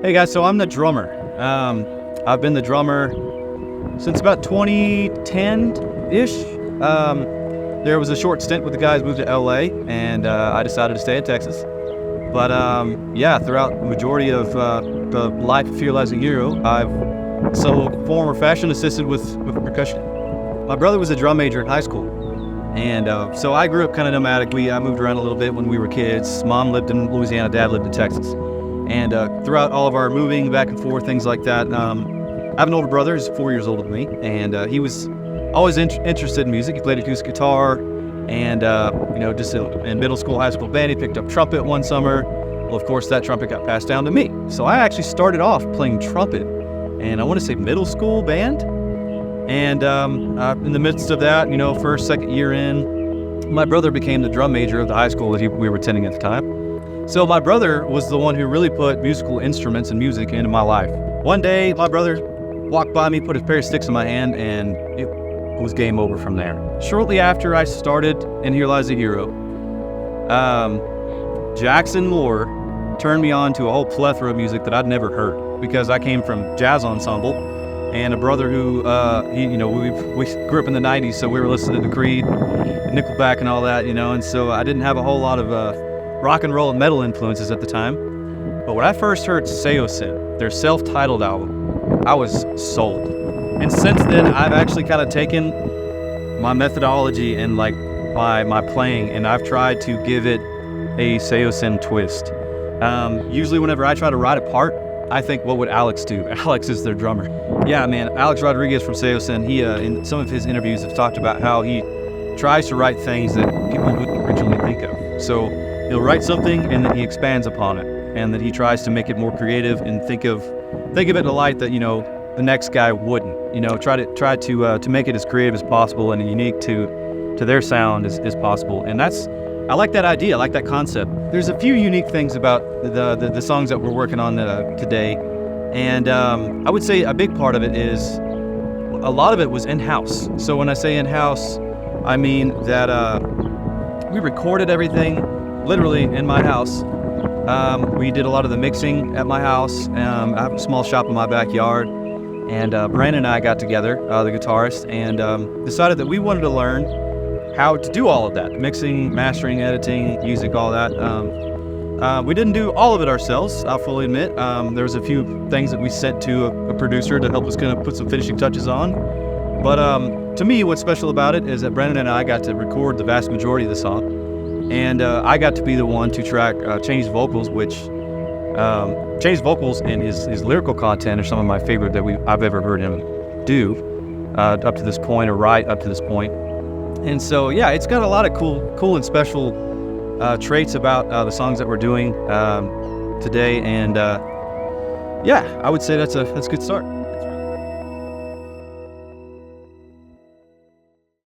Hey guys, so I'm the drummer. I've been the drummer since about 2010-ish. There was a short stint with the guys moved to LA, and I decided to stay in Texas. But yeah, throughout the majority of the life of Here Lies a Hero, I've former fashion assisted with percussion. My brother was a drum major in high school, and so I grew up kind of nomadic. I moved around a little bit when we were kids. Mom lived in Louisiana, Dad lived in Texas. And throughout all of our moving back and forth, things like that, I have an older brother who's 4 years older than me, and he was always interested in music. He played acoustic guitar, and just in middle school, high school band, he picked up trumpet one summer. Well, of course, that trumpet got passed down to me. So I actually started off playing trumpet, and I want to say middle school band. And in the midst of that, first, second year in, my brother became the drum major of the high school that we were attending at the time. So my brother was the one who really put musical instruments and music into my life. One day, my brother walked by me, put a pair of sticks in my hand, and it was game over from there. Shortly after I started in Here Lies a Hero, Jaxon Moore turned me on to a whole plethora of music that I'd never heard, because I came from jazz ensemble and a brother who, we grew up in the 90s, so we were listening to Creed, Nickelback and all that, and so I didn't have a whole lot of rock and roll and metal influences at the time. But when I first heard Saosin, their self-titled album, I was sold. And since then, I've actually kind of taken my methodology and like my playing, and I've tried to give it a Saosin twist. Usually whenever I try to write a part, I think, what would Alex do? Alex is their drummer. Yeah, man, Alex Rodriguez from Saosin, he, in some of his interviews, have talked about how he tries to write things that people wouldn't originally think of. So he'll write something and then he expands upon it, and then he tries to make it more creative and think of it in a light that the next guy wouldn't. Try to make it as creative as possible and unique to their sound as possible. And I like that idea. I like that concept. There's a few unique things about the songs that we're working on today, and I would say a big part of it is a lot of it was in-house. So when I say in-house, I mean that we recorded everything literally in my house. We did a lot of the mixing at my house. I have a small shop in my backyard, and Brandon and I got together, the guitarist, and decided that we wanted to learn how to do all of that: mixing, mastering, editing, music, all that. We didn't do all of it ourselves, I'll fully admit. There was a few things that we sent to a producer to help us kind of put some finishing touches on. But to me, what's special about it is that Brandon and I got to record the vast majority of the song. And I got to be the one to track changed vocals, which changed vocals and his lyrical content are some of my favorite that I've ever heard him do up to this point, or write up to this point. And so, yeah, it's got a lot of cool and special traits about the songs that we're doing today. And yeah, I would say that's a good start.